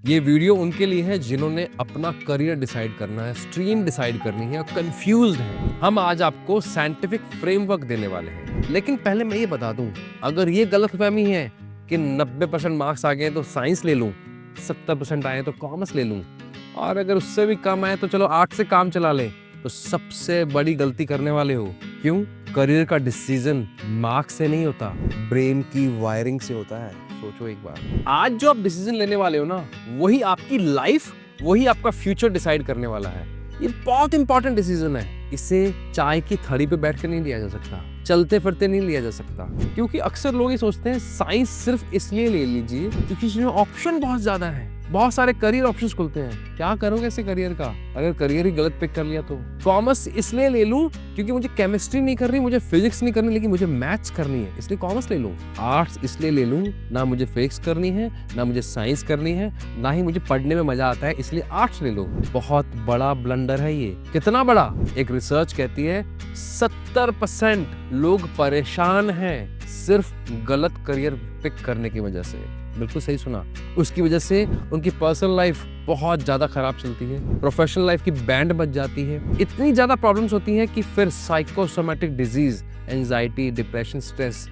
ये वीडियो उनके लिए है जिन्होंने अपना करियर डिसाइड करना है, स्ट्रीम डिसाइड करनी है और कंफ्यूज्ड हैं। हम आज आपको साइंटिफिक फ्रेमवर्क देने वाले हैं। लेकिन पहले मैं ये बता दूं, अगर ये गलतफहमी है कि 90% मार्क्स आ गए तो साइंस ले लूं, 70% आए तो कॉमर्स ले लूं, और अगर उससे भी कम आए तो चलो आर्ट से काम चला लें, तो सबसे बड़ी गलती करने वाले हो। क्यों? करियर का डिसीजन मार्क्स से नहीं होता, ब्रेन की वायरिंग से होता है। सोचो एक बार, आज जो आप डिसीजन लेने वाले हो ना, वही आपकी लाइफ, वही आपका फ्यूचर डिसाइड करने वाला है। ये बहुत इंपॉर्टेंट डिसीजन है। इसे चाय की थड़ी पे बैठ कर नहीं लिया जा सकता, चलते फिरते नहीं लिया जा सकता। क्योंकि अक्सर लोग ये सोचते हैं साइंस सिर्फ इसलिए ले लीजिए क्योंकि इसमें ऑप्शन बहुत ज्यादा है, बहुत सारे करियर ऑप्शंस खुलते हैं। क्या करोगे ऐसे करियर का अगर करियर ही गलत पिक कर लिया तो? कॉमर्स इसलिए ले लूं क्योंकि मुझे केमिस्ट्री नहीं करनी, मुझे फिजिक्स नहीं करनी, लेकिन मुझे मैथ्स करनी है, इसलिए कॉमर्स ले लूं। आर्ट्स इसलिए ले लूं, ना मुझे फिजिक्स करनी है, ना मुझे साइंस करनी है, ना ही मुझे पढ़ने में मजा आता है, इसलिए आर्ट्स ले लो। बहुत बड़ा ब्लंडर है ये। कितना बड़ा? एक रिसर्च कहती है 70% लोग परेशान हैं सिर्फ गलत करियर पिक करने की वजह से। बिल्कुल सही सुना। उसकी वजह से उनकी पर्सनल लाइफ बहुत ज्यादा खराब चलती है, प्रोफेशनल लाइफ की बैंड बज जाती है, इतनी ज्यादा प्रॉब्लम्स होती हैं कि फिर psychosomatic disease, anxiety, depression, stress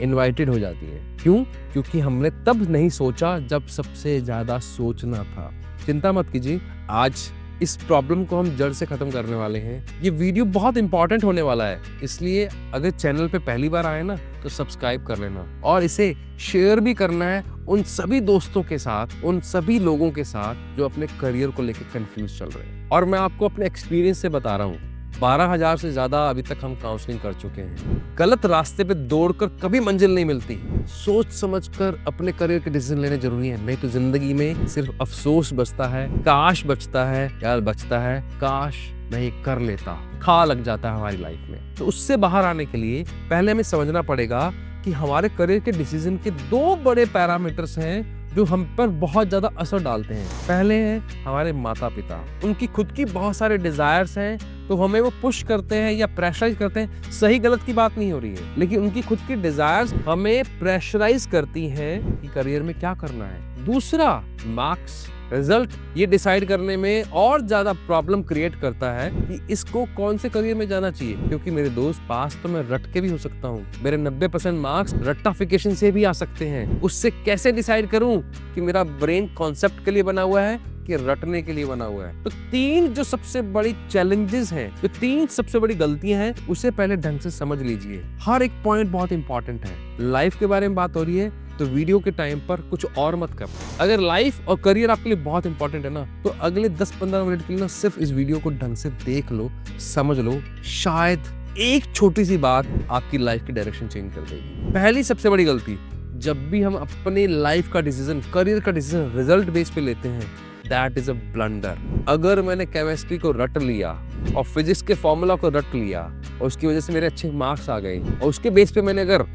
invited हो जाती है। क्यों? क्योंकि हमने तब नहीं सोचा जब सबसे ज्यादा सोचना था। चिंता मत कीजिए, आज इस प्रॉब्लम को हम जड़ से खत्म करने वाले हैं। ये वीडियो बहुत इंपॉर्टेंट होने वाला है, इसलिए अगर चैनल पे पहली बार आए ना तो सब्सक्राइब कर लेना और इसे शेयर भी करना है उन सभी दोस्तों के साथ, उन सभी लोगों के साथ जो अपने करियर को लेकर कंफ्यूज चल रहे हैं। और मैं आपको अपने एक्सपीरियंस से बता रहा हूँ, 12,000 से ज्यादा अभी तक हम काउंसलिंग कर चुके हैं। गलत रास्ते पे दौड़कर कभी मंजिल नहीं मिलती। सोच समझकर अपने करियर के डिसीजन लेने जरूरी है, नहीं तो जिंदगी में सिर्फ अफसोस बचता है, काश बचता है, यार बचता है, काश मैं ये कर लेता, खा लग जाता है हमारी लाइफ में। तो उससे बाहर आने के लिए पहले हमें समझना पड़ेगा कि हमारे करियर के डिसीजन के 2 बड़े पैरामीटर्स हैं जो हम पर बहुत ज्यादा असर डालते हैं। पहले है हमारे माता पिता। उनकी खुद की बहुत सारे डिजायर्स हैं, तो हमें वो पुश करते हैं या प्रेशराइज करते हैं। सही गलत की बात नहीं हो रही है, लेकिन उनकी खुद की डिजायर्स हमें प्रेशराइज करती हैं कि करियर में क्या करना है। दूसरा, मार्क्स, रिजल्ट ये डिसाइड करने में और ज्यादा प्रॉब्लम क्रिएट करता है कि इसको कौन से करियर में जाना चाहिए। क्योंकि मेरे दोस्त, पास तो मैं रट के भी हो सकता हूँ, मेरे 90% मार्क्स रट्टाफिकेशन से भी आ सकते हैं। उससे कैसे डिसाइड करूं कि मेरा ब्रेन कॉन्सेप्ट के लिए बना हुआ है कि रटने के लिए बना हुआ है? तो 3 जो सबसे बड़ी चैलेंजेस हैं, जो 3 सबसे बड़ी गलतियां हैं, उसे पहले ढंग से समझ लीजिए। हर एक पॉइंट बहुत इंपॉर्टेंट है। लाइफ के बारे में बात हो रही है तो वीडियो के टाइम पर कुछ और मत कर। अगर लाइफ और करियर आपके लिए बहुत इंपॉर्टेंट है ना, तो अगले 10-15 मिनट के लिए ना सिर्फ इस वीडियो को ढंग से देख लो, समझ लो। शायद एक छोटी सी बात आपकी लाइफ की डायरेक्शन चेंज कर देगी। पहली सबसे बड़ी गलती, जब भी हम अपने लाइफ का डिसीजन, करियर का डिसीजन रिजल्ट बेस पे लेते हैं, दैट इज अ ब्लंडर। अगर मैंने केमिस्ट्री को रट लिया और फिजिक्स के फॉर्मूला को रट लिया और उसकी वजह से मेरे अच्छे मार्क्स आ गए और उसके बेस पे मैंने अगर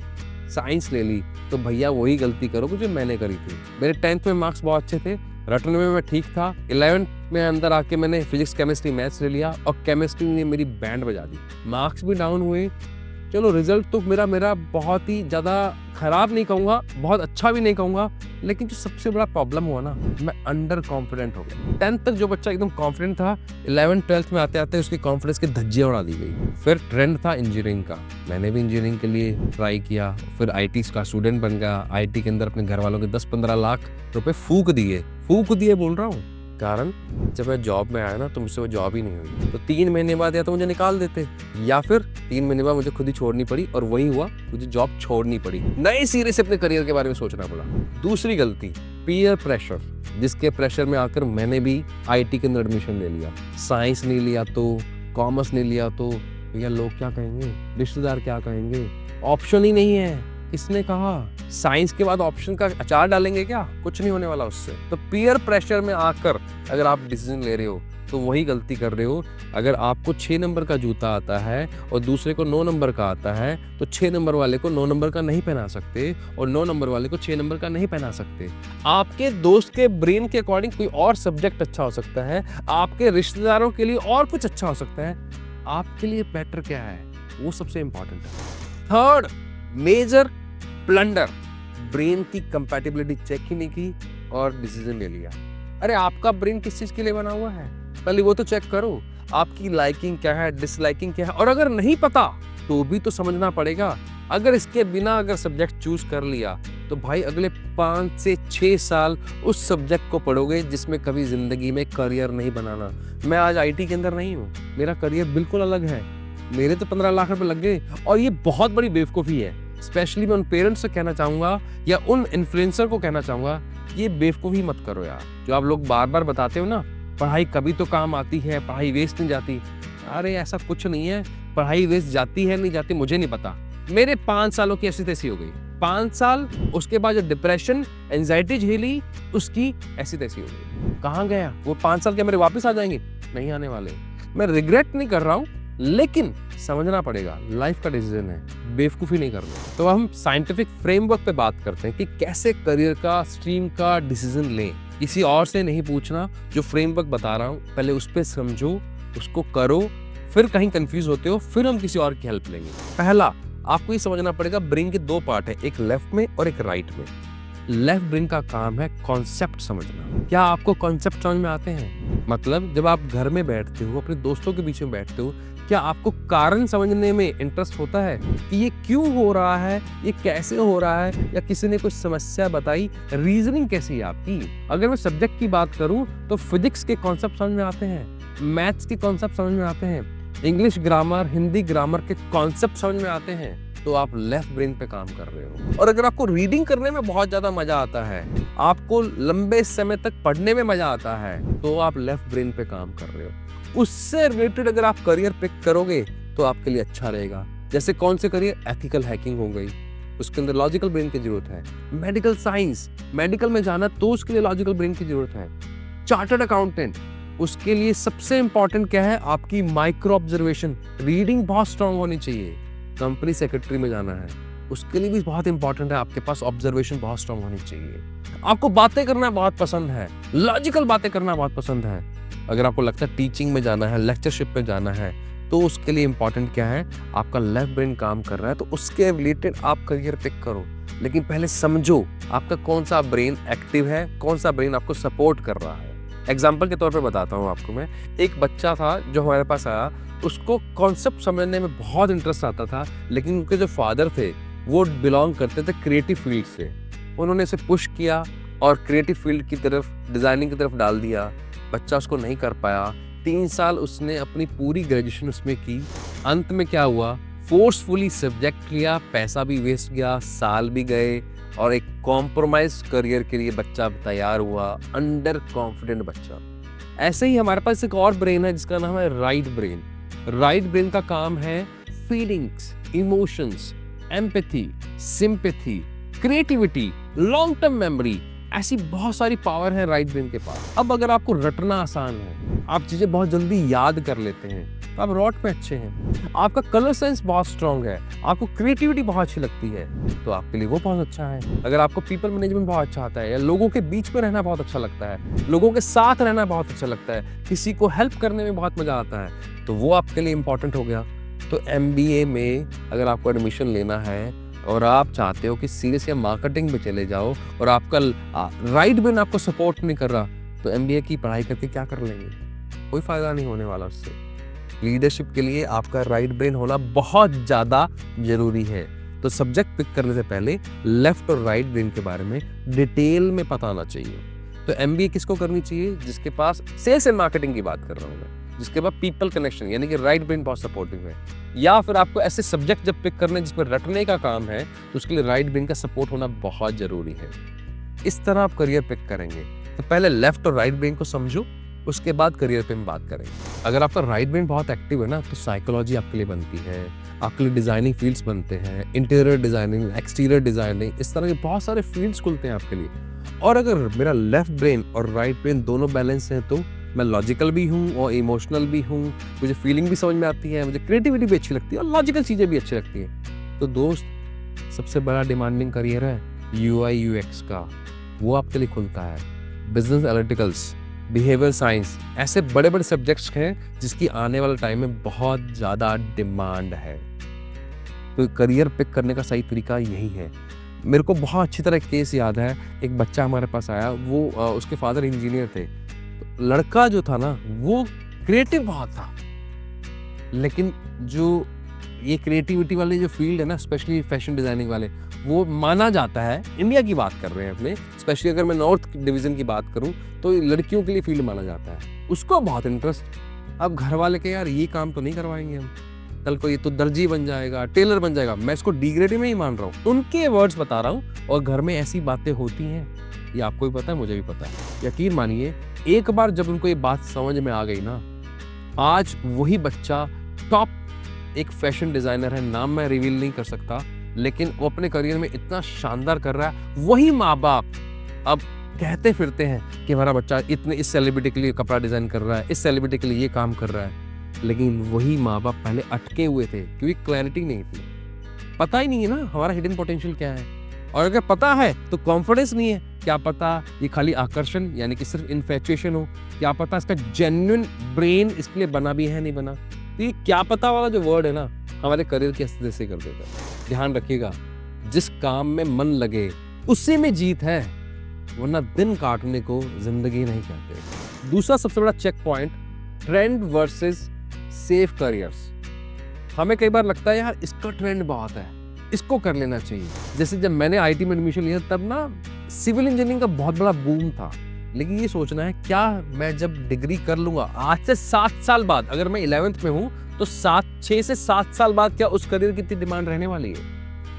साइंस ले ली, तो भैया वही गलती करोगे जो मैंने करी थी। मेरे 10th में मार्क्स बहुत अच्छे थे, रटने में मैं ठीक था। 11th में अंदर आके मैंने फिजिक्स, केमिस्ट्री, मैथ्स ले लिया और केमिस्ट्री ने मेरी बैंड बजा दी। मार्क्स भी डाउन हुए, चलो रिजल्ट तो मेरा बहुत ही ज्यादा खराब नहीं कहूंगा, बहुत अच्छा भी नहीं कहूंगा, लेकिन जो सबसे बड़ा प्रॉब्लम हुआ ना, मैं अंडर कॉन्फिडेंट हो गया। 10th तक जो बच्चा एकदम कॉन्फिडेंट था, 11th 12th में आते आते उसकी कॉन्फिडेंस की धज्जियां उड़ा दी गई। फिर ट्रेंड था इंजीनियरिंग का, मैंने भी इंजीनियरिंग के लिए ट्राई किया, फिर IT का स्टूडेंट बन गया। IT के अंदर अपने घर वालों के 10-15 लाख रुपए फूक दिए बोल रहा हूँ। कारण जब मैं जॉब में आया ना, तो मुझसे वो जॉब ही नहीं हुई। तो 3 महीने बाद या तो मुझे निकाल देते, या फिर 3 महीने बाद मुझे खुद ही छोड़नी पड़ी, और वही हुआ, मुझे जॉब छोड़नी पड़ी। नए सिरे से अपने करियर के बारे में सोचना पड़ा। दूसरी गलती, पीयर प्रेशर, जिसके प्रेशर में आकर मैंने भी IT के अंदर एडमिशन ले लिया। साइंस नहीं लिया तो, कॉमर्स नहीं लिया तो भैया लोग क्या कहेंगे, रिश्तेदार क्या कहेंगे, ऑप्शन ही नहीं है। किसने कहा? साइंस के बाद ऑप्शन का अचार डालेंगे क्या? कुछ नहीं होने वाला उससे। तो पीयर प्रेशर में आकर अगर आप डिसीजन ले रहे हो तो वही गलती कर रहे हो। अगर आपको 6 नंबर का जूता आता है और दूसरे को 9 नंबर का आता है, तो 6 नंबर वाले को 9 नंबर का नहीं पहना सकते और 9 नंबर वाले को 6 नंबर का नहीं पहना सकते। आपके दोस्त के ब्रेन के अकॉर्डिंग कोई और सब्जेक्ट अच्छा हो सकता है, आपके रिश्तेदारों के लिए और कुछ अच्छा हो सकता है। आपके लिए बेटर क्या है, वो सबसे इंपॉर्टेंट है। थर्ड मेजर ब्लंडर, ब्रेन की कंपैटिबिलिटी चेक ही नहीं की और डिसीजन ले लिया। अरे आपका ब्रेन किस चीज के लिए बना हुआ है, पहले वो तो चेक करो। आपकी लाइकिंग क्या है, डिसलाइकिंग क्या है, और अगर नहीं पता तो भी तो समझना पड़ेगा। अगर इसके बिना अगर सब्जेक्ट चूज कर लिया तो भाई अगले 5 से 6 साल उस सब्जेक्ट को पढ़ोगे जिसमें कभी जिंदगी में करियर नहीं बनाना। मैं आज आईटी के अंदर नहीं हूँ, मेरा करियर बिल्कुल अलग है। मेरे तो 15 लाख रुपए लग गए, और ये बहुत बड़ी बेवकूफ़ी है। स्पेशली मैं उन पेरेंट्स से कहना चाहूँगा या उन इन्फ्लुएंसर को कहना चाहूँगा, ये बेवकूफ़ी मत करो यार। जो आप लोग बार बार बताते हो ना, पढ़ाई कभी तो काम आती है, पढ़ाई वेस्ट नहीं जाती। अरे ऐसा कुछ नहीं है, पढ़ाई वेस्ट जाती है नहीं जाती मुझे नहीं पता। मेरे 5 सालों की ऐसी तैसी हो गई, 5 साल, उसके बाद जो डिप्रेशन एंजाइटी झेली उसकी ऐसी तैसी हो गई। कहाँ गया वो 5 साल? क्या मेरे वापस आ जाएंगे? नहीं आने वाले। मैं रिग्रेट नहीं कर रहा हूँ, लेकिन समझना पड़ेगा लाइफ का डिसीजन है, बेवकूफ़ी नहीं करना। तो हम साइंटिफिक फ्रेमवर्क पे बात करते हैं कि कैसे करियर का, स्ट्रीम का डिसीजन लें। किसी और से नहीं पूछना, जो फ्रेमवर्क बता रहा हूँ पहले उस पर समझो, उसको करो, फिर कहीं कंफ्यूज होते हो फिर हम किसी और की हेल्प लेंगे। पहला आपको ये समझना पड़ेगा, ब्रेन के 2 पार्ट है, एक लेफ्ट में और एक राइट में। लेफ्ट ब्रेन का काम है कॉन्सेप्ट समझना। क्या आपको कॉन्सेप्ट समझ में आते हैं? मतलब जब आप घर में बैठते हो, अपने दोस्तों के बीच में बैठते हो, क्या आपको कारण समझने में इंटरेस्ट होता है कि ये क्यों हो रहा है, ये कैसे हो रहा है, या किसी ने कुछ समस्या बताई, रीजनिंग कैसी है आपकी? अगर मैं सब्जेक्ट की बात करूं तो फिजिक्स के कॉन्सेप्ट समझ में आते हैं, मैथ्स के कॉन्सेप्ट समझ में आते हैं, इंग्लिश ग्रामर, हिंदी ग्रामर के कॉन्सेप्ट समझ में आते हैं, तो आप लेफ्ट ब्रेन पे काम कर रहे हो। और अगर आपको रीडिंग करने में बहुत ज्यादा मजा आता है, आपको लंबे समय तक पढ़ने में मजा आता है, तो आप लेफ्ट ब्रेन पे काम कर रहे हो। उससे रिलेटेड अगर आप करियर पिक करोगे तो आपके लिए अच्छा रहेगा। जैसे कौन से करियर? एथिकल हैकिंग हो गई, उसके अंदर लॉजिकल ब्रेन की जरूरत है। मेडिकल साइंस, मेडिकल में जाना तो उसके लिए लॉजिकल ब्रेन की जरूरत है। चार्टर्ड अकाउंटेंट, उसके लिए सबसे इंपॉर्टेंट क्या है? आपकी माइक्रो ऑब्जर्वेशन, रीडिंग बहुत स्ट्रांग होनी चाहिए। कंपनी सेक्रेटरी में जाना है, उसके लिए भी बहुत इंपॉर्टेंट है, आपके पास ऑब्जर्वेशन बहुत स्ट्रांग होनी चाहिए। आपको बातें करना बहुत पसंद है, लॉजिकल बातें करना बहुत पसंद है। अगर आपको लगता है टीचिंग में जाना है, लेक्चरशिप में जाना है, तो उसके लिए इंपॉर्टेंट क्या है? आपका लेफ्ट ब्रेन काम कर रहा है, तो उसके रिलेटेड आप करियर पिक करो। लेकिन पहले समझो आपका कौन सा ब्रेन एक्टिव है, कौन सा ब्रेन आपको सपोर्ट कर रहा है। एग्जाम्पल के तौर पे बताता हूँ आपको मैं। एक बच्चा था जो हमारे पास आया, उसको कॉन्सेप्ट समझने में बहुत इंटरेस्ट आता था, लेकिन उनके जो फादर थे वो बिलोंग करते थे क्रिएटिव फील्ड से। उन्होंने इसे पुश किया और क्रिएटिव फील्ड की तरफ, डिज़ाइनिंग की तरफ डाल दिया। बच्चा उसको नहीं कर पाया। 3 साल उसने अपनी पूरी ग्रेजुएशन उसमें की। अंत में क्या हुआ? फोर्सफुली सब्जेक्ट लिया, पैसा भी वेस्ट गया, साल भी गए, और एक कॉम्प्रोमाइज करियर के लिए बच्चा तैयार हुआ, अंडर कॉन्फिडेंट बच्चा। ऐसे ही हमारे पास एक और ब्रेन है जिसका नाम है राइट ब्रेन। राइट ब्रेन का काम है feelings, emotions, empathy, sympathy, creativity, long term memory, ऐसी बहुत सारी पावर है राइट ब्रेन के पास। अब अगर आपको रटना आसान है, आप चीजें बहुत जल्दी याद कर लेते हैं, तो आप रॉट पे अच्छे हैं। आपका कलर सेंस बहुत स्ट्रांग है, आपको क्रिएटिविटी बहुत अच्छी लगती है, तो आपके लिए वो बहुत अच्छा है। अगर आपको पीपल मैनेजमेंट बहुत अच्छा आता है, या लोगों के बीच में रहना बहुत अच्छा लगता है, लोगों के साथ रहना बहुत अच्छा लगता है, किसी को हेल्प करने में बहुत मजा आता है, तो वो आपके लिए इंपॉर्टेंट हो गया। तो MBA में अगर आपको एडमिशन लेना है और आप चाहते हो कि सीरियस या मार्केटिंग में चले जाओ, और आपका राइट ब्रेन आपको सपोर्ट नहीं कर रहा, तो MBA की पढ़ाई करके क्या कर लेंगे? कोई फायदा नहीं होने वाला उससे। लीडरशिप के लिए आपका राइट ब्रेन होना बहुत ज़्यादा जरूरी है। तो सब्जेक्ट पिक करने से पहले लेफ्ट और राइट ब्रेन के बारे में डिटेल में पता आना चाहिए। तो MBA किसको करनी चाहिए? जिसके पास सेल्स एंड मार्केटिंग की बात कर रहा हूँ मैं, जिसके पास पीपल कनेक्शन यानी कि राइट ब्रेन बहुत सपोर्टिव है। या फिर आपको ऐसे सब्जेक्ट जब पिक करने जिसमें रटने का काम है, तो उसके लिए राइट ब्रेन का सपोर्ट होना बहुत जरूरी है। इस तरह आप करियर पिक करेंगे। तो पहले लेफ्ट और राइट ब्रेन को समझो, उसके बाद करियर पे हम बात करेंगे। अगर आपका राइट ब्रेन बहुत एक्टिव है ना, तो साइकोलॉजी आपके लिए बनती है, आपके लिए डिजाइनिंग फील्ड्स बनते हैं, इंटीरियर डिजाइनिंग, एक्सटीरियर डिजाइनिंग, इस तरह के बहुत सारे फील्ड्स खुलते हैं आपके लिए। और अगर मेरा लेफ्ट ब्रेन और राइट ब्रेन दोनों बैलेंस हैं, तो मैं लॉजिकल भी हूँ और इमोशनल भी हूँ, मुझे फीलिंग भी समझ में आती है, मुझे क्रिएटिविटी भी अच्छी लगती है और लॉजिकल चीज़ें भी अच्छी लगती हैं। तो दोस्त, सबसे बड़ा डिमांडिंग करियर है UI UX का, वो आपके लिए खुलता है। बिजनेस एनालिटिकल्स, बिहेवियर साइंस, ऐसे बड़े बड़े सब्जेक्ट्स हैं जिसकी आने वाले टाइम में बहुत ज़्यादा डिमांड है। तो करियर पिक करने का सही तरीका यही है। मेरे को बहुत अच्छी तरह केस याद है, एक बच्चा हमारे पास आया, वो उसके फादर इंजीनियर थे। तो लड़का जो था ना, वो क्रिएटिव बहुत था, लेकिन जो ये क्रिएटिविटी वाले जो फील्ड है ना, स्पेशली फैशन डिजाइनिंग वाले, वो माना जाता है, इंडिया की बात कर रहे हैं अपने, स्पेशली अगर मैं नॉर्थ डिवीजन की बात करूं तो लड़कियों के लिए फील्ड माना जाता है। उसको बहुत इंटरेस्ट, अब घर वाले के यार ये काम तो नहीं करवाएंगे हम, कल को ये तो दर्जी बन जाएगा, टेलर बन जाएगा। मैं इसको डिग्रेडिंग में ही मान रहा हूँ, उनके वर्ड्स बता रहा हूँ, और घर में ऐसी बातें होती हैं, ये आपको भी पता है, मुझे भी पता है। यकीन मानिए, एक बार जब उनको ये बात समझ में आ गई ना, आज वही बच्चा टॉप एक फैशन डिजाइनर है, नाम मैं रिवील नहीं कर सकता, लेकिन वो अपने करियर में इतना शानदार कर रहा है। वही माँ बाप अब कहते फिरते हैं कि हमारा बच्चा इतने इस सेलिब्रिटी के लिए कपड़ा डिजाइन कर रहा है, इस सेलिब्रिटी के लिए ये काम कर रहा है, लेकिन वही माँ बाप पहले अटके हुए थे क्योंकि क्लैरिटी नहीं थी, पता ही नहीं है ना हमारा हिडन पोटेंशियल क्या है। और अगर पता है तो कॉन्फिडेंस नहीं है, क्या पता ये खाली आकर्षण यानी कि सिर्फ इन्फैचुएशन हो, क्या पता इसका जेन्युइन ब्रेन इसके लिए बना भी है नहीं बना। तो ये क्या पता वाला जो वर्ड है ना, हमारे करियर की अस्तित्व से कर देता है। ध्यान रखिएगा, जिस काम में मन लगे उसी में जीत है, वरना दिन काटने को जिंदगी नहीं कहते। दूसरा सबसे बड़ा check point, trend versus safe careers. हमें कई बार लगता है यार इसका ट्रेंड बहुत है, इसको कर लेना चाहिए। जैसे जब मैंने आईटी में एडमिशन लिया तब ना सिविल इंजीनियरिंग का बहुत बड़ा बूम था, लेकिन ये सोचना है क्या मैं जब डिग्री कर लूंगा आज से 7 साल बाद, अगर मैं 11th में हूं तो 6 से 7 साल बाद क्या उस करियर की इतनी डिमांड रहने वाली है?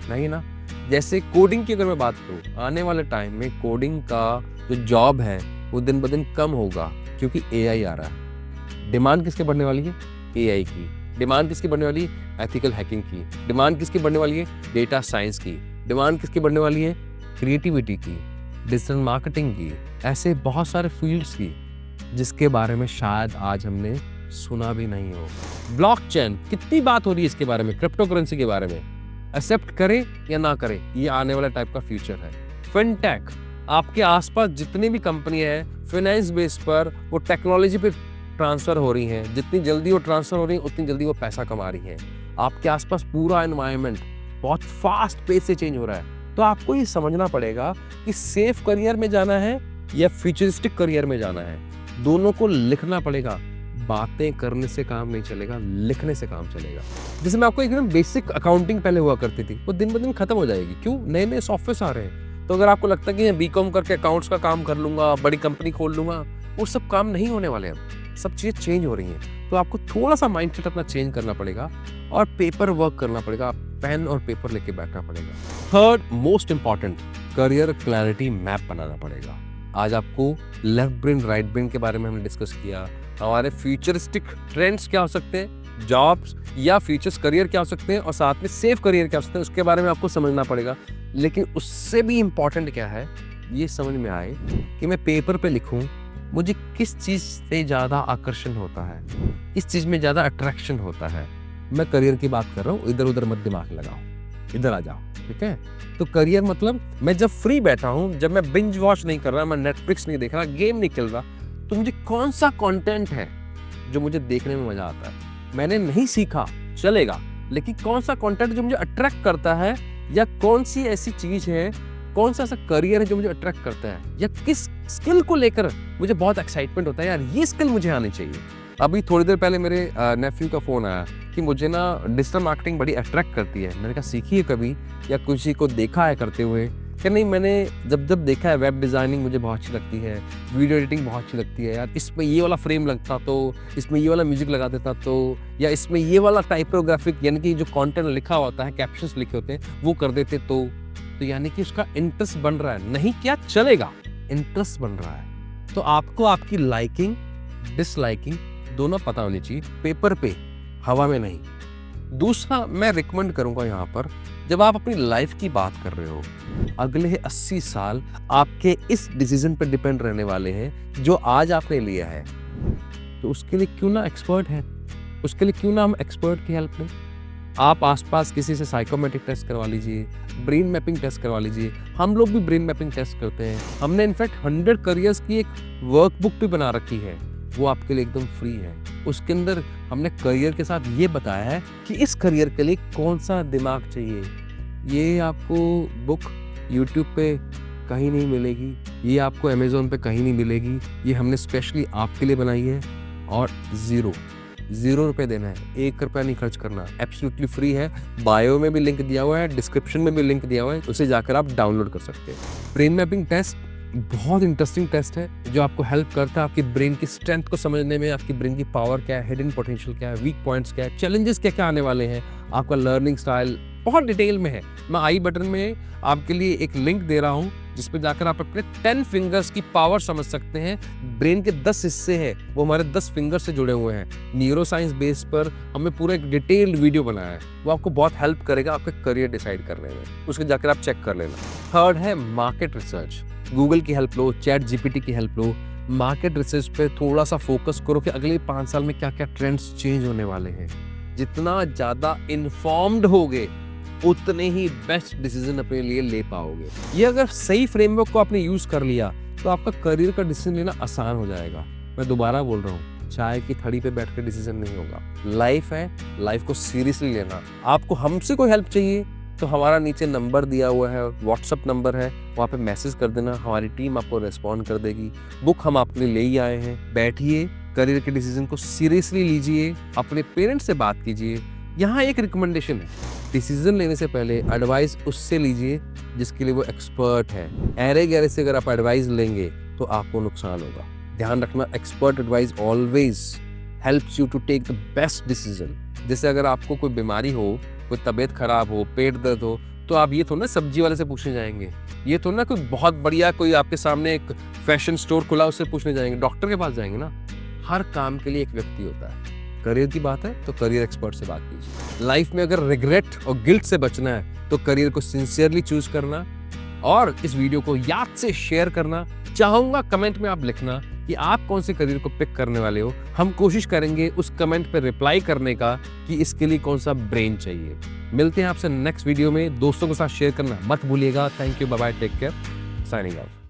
नहीं ना। जैसे कोडिंग की अगर मैं बात करूं, आने वाले टाइम में कोडिंग का जो जॉब है वो दिन ब दिन कम होगा, क्योंकि एआई आ रहा है। डिमांड किसके बढ़ने वाली है? एआई की। डिमांड किसकी बढ़ने वाली है? एथिकल हैकिंग की। डिमांड किसकी बढ़ने वाली है? डेटा साइंस की। डिमांड किसकी बढ़ने वाली है? क्रिएटिविटी की, डिजिटल मार्केटिंग की, ऐसे बहुत सारे फील्ड्स की जिसके बारे में शायद आज हमने सुना भी नहीं हो। ब्लॉकचेन, कितनी बात हो रही है इसके बारे में, क्रिप्टो करेंसी के बारे में, एक्सेप्ट करें या ना करें, ये आने वाला टाइप का फ्यूचर है। फिनटेक, आपके आसपास जितनी भी कंपनी है फाइनेंस बेस पर वो टेक्नोलॉजी पे ट्रांसफर हो रही हैं, जितनी जल्दी वो ट्रांसफर हो रही हैं उतनी जल्दी वो पैसा कमा रही हैं। आपके आसपास पूरा एनवायरनमेंट बहुत फास्ट पेस से चेंज हो रहा है, तो आपको ये समझना पड़ेगा कि सेफ करियर में जाना है या फ्यूचरिस्टिक करियर में जाना है। दोनों को लिखना पड़ेगा। बातें करने से काम नहीं चलेगा, लिखने से काम चलेगा। जैसे मैं आपको एकदम बेसिक अकाउंटिंग पहले हुआ करती थी, वो दिन ब दिन खत्म हो जाएगी। क्यों? नए नए सॉफ्टवेयर आ रहे हैं। तो अगर आपको लगता है कि मैं बीकॉम करके अकाउंट्स का काम कर लूंगा, बड़ी कंपनी खोल लूंगा, वो सब काम नहीं होने वाले। अब सब चीजें चेंज हो रही हैं, तो आपको थोड़ा सा माइंडसेट अपना चेंज करना पड़ेगा और पेपर वर्क करना पड़ेगा, पेन और पेपर लेके बैठना पड़ेगा। Third most important, career clarity map बनाना पड़ेगा। आज आपको लेफ्ट ब्रेन राइट ब्रेन के बारे में हमने डिस्कस किया, हमारे फ्यूचरिस्टिक ट्रेंड्स क्या हो सकते हैं, जॉब्स या फ्यूचर्स करियर क्या हो सकते हैं, और साथ में सेफ करियर क्या हो सकते हैं, उसके बारे में आपको समझना पड़ेगा। लेकिन उससे भी इम्पॉर्टेंट क्या है, ये समझ में आए कि मैं पेपर पे लिखूं मुझे किस चीज़ से ज़्यादा आकर्षण होता है, किस चीज़ में ज़्यादा अट्रैक्शन होता है। मैं करियर की बात कर रहा हूँ, इधर उधर मत दिमाग लगाओ, इधर आ जाओ, ठीक है। तो करियर मतलब मैं जब फ्री बैठा हूँ, जब मैं बिंज वॉच नहीं कर रहा, मैं नेटफ्लिक्स नहीं देख रहा, गेम नहीं खेल रहा, तो मुझे कौन सा कंटेंट है जो मुझे देखने में मजा आता है। मैंने नहीं सीखा चलेगा, लेकिन कौन सा कंटेंट जो मुझे अट्रैक्ट करता है, या कौन सी ऐसी चीज है, कौन सा ऐसा करियर है जो मुझे अट्रैक्ट करता है, या किस स्किल को लेकर मुझे बहुत एक्साइटमेंट होता है, यार ये स्किल मुझे आनी चाहिए। अभी थोड़ी देर पहले मेरे नेफ्यू का फोन आया कि मुझे ना डिजिटल मार्केटिंग बड़ी अट्रैक्ट करती है। मैंने कहा सीखी है कभी, या किसी को देखा है करते हुए? कि नहीं, मैंने जब देखा है, वेब डिज़ाइनिंग मुझे बहुत अच्छी लगती है, वीडियो एडिटिंग बहुत अच्छी लगती है, यार इसमें ये वाला फ्रेम लगता तो, इसमें ये वाला म्यूजिक लगा देता तो, या इसमें ये वाला टाइपोग्राफिक यानी कि जो कंटेंट लिखा होता है, कैप्शंस लिखे होते हैं वो कर देते तो यानी कि उसका इंटरेस्ट बन रहा है। नहीं क्या चलेगा, इंटरेस्ट बन रहा है। तो आपको आपकी लाइकिंग डिसलाइकिंग दोनों पता होनी चाहिए, पेपर पे, हवा में नहीं। दूसरा मैं रिकमेंड करूंगा यहाँ पर, जब आप अपनी लाइफ की बात कर रहे हो, अगले 80 साल आपके इस डिसीजन पर डिपेंड रहने वाले हैं जो आज आपने लिया है, तो उसके लिए क्यों ना एक्सपर्ट है, उसके लिए क्यों ना हम एक्सपर्ट की हेल्प लें। आप आसपास किसी से साइकोमेट्रिक टेस्ट करवा लीजिए, ब्रेन मैपिंग टेस्ट करवा लीजिए। हम लोग भी ब्रेन मैपिंग टेस्ट करते हैं। हमने इनफैक्ट 100 करियर्स की एक वर्कबुक भी बना रखी है, वो आपके लिए एकदम फ्री है। उसके अंदर हमने करियर के साथ ये बताया है कि इस करियर के लिए कौन सा दिमाग चाहिए। ये आपको बुक यूट्यूब पे कहीं नहीं मिलेगी, ये आपको अमेज़न पे कहीं नहीं मिलेगी। ये हमने स्पेशली आपके लिए बनाई है और ज़ीरो रुपए देना है, 1 रुपया नहीं खर्च करना, एब्सोल्युटली फ्री है। बायो में भी लिंक दिया हुआ है, डिस्क्रिप्शन में भी लिंक दिया हुआ है, उसे जाकर आप डाउनलोड कर सकते हैं। ब्रेन मैपिंग टेस्ट बहुत इंटरेस्टिंग टेस्ट है जो आपको हेल्प करता है आपकी ब्रेन की स्ट्रेंथ को समझने में, आपकी ब्रेन की पावर क्या है, हिडन पोटेंशियल क्या है, वीक पॉइंट्स क्या है, चैलेंजेस क्या क्या आने वाले हैं, आपका लर्निंग स्टाइल बहुत डिटेल में है। मैं आई बटन में आपके लिए एक लिंक दे रहा हूँ जिस पे जाकर आप अपने 10 फिंगर्स की पावर समझ सकते हैं। ब्रेन के 10 हिस्से हैं वो हमारे 10 फिंगर से जुड़े हुए हैं। न्यूरो साइंस बेस पर हमने पूरा एक डिटेल्ड वीडियो बनाया है, वो आपको बहुत हेल्प करेगा आपके करियर डिसाइड करने में, उसके जाकर आप चेक कर लेना। थर्ड है मार्केट रिसर्च। गूगल की हेल्प लो, चैट जीपीटी की हेल्प लो, मार्केट रिसर्च पे थोड़ा सा फोकस करो कि अगले 5 साल में क्या क्या ट्रेंड्स चेंज होने वाले हैं। जितना ज़्यादा इन्फॉर्म्ड होगे उतने ही बेस्ट डिसीजन अपने लिए ले पाओगे। ये अगर सही फ्रेमवर्क को आपने यूज कर लिया तो आपका करियर का डिसीजन लेना आसान हो जाएगा। मैं दोबारा बोल रहा हूँ, चाय की थड़ी पे बैठ कर डिसीजन नहीं होगा। लाइफ है, लाइफ को सीरियसली लेना। आपको हमसे कोई हेल्प चाहिए तो हमारा नीचे नंबर दिया हुआ है, व्हाट्सअप नंबर है, वहाँ पे मैसेज कर देना, हमारी टीम आपको रिस्पॉन्ड कर देगी। बुक हम आपके लिए ले ही आए हैं। बैठिए, करियर के डिसीजन को सीरियसली लीजिए, अपने पेरेंट्स से बात कीजिए। यहाँ एक रिकमेंडेशन है, डिसीजन लेने से पहले एडवाइस उससे लीजिए जिसके लिए वो एक्सपर्ट है। अरे गहरे से अगर आप एडवाइस लेंगे तो आपको नुकसान होगा। ध्यान रखना, expert advice always helps you to take the best decision. जैसे अगर आपको कोई बीमारी हो, कोई तबीयत खराब हो, पेट दर्द हो, तो आप ये थोड़ा ना सब्जी वाले से पूछने जाएंगे, ये थोड़ा ना कोई बहुत बढ़िया कोई आपके सामने एक फैशन स्टोर खुला उससे पूछने जाएंगे, डॉक्टर के पास जाएंगे ना। हर काम के लिए एक व्यक्ति होता है। करियर की बात है तो करियर एक्सपर्ट से बात कीजिए। लाइफ में अगर रिग्रेट और गिल्ट से बचना है तो करियर को सिंसियरली चूज करना और इस वीडियो को याद से शेयर करना। चाहूंगा कमेंट में आप लिखना कि आप कौन से करियर को पिक करने वाले हो। हम कोशिश करेंगे उस कमेंट पर रिप्लाई करने का कि इसके लिए कौन सा ब्रेन चाहिए। मिलते हैं आपसे नेक्स्ट वीडियो में। दोस्तों के साथ शेयर करना मत भूलिएगा। Thank you, bye bye, take care, signing of.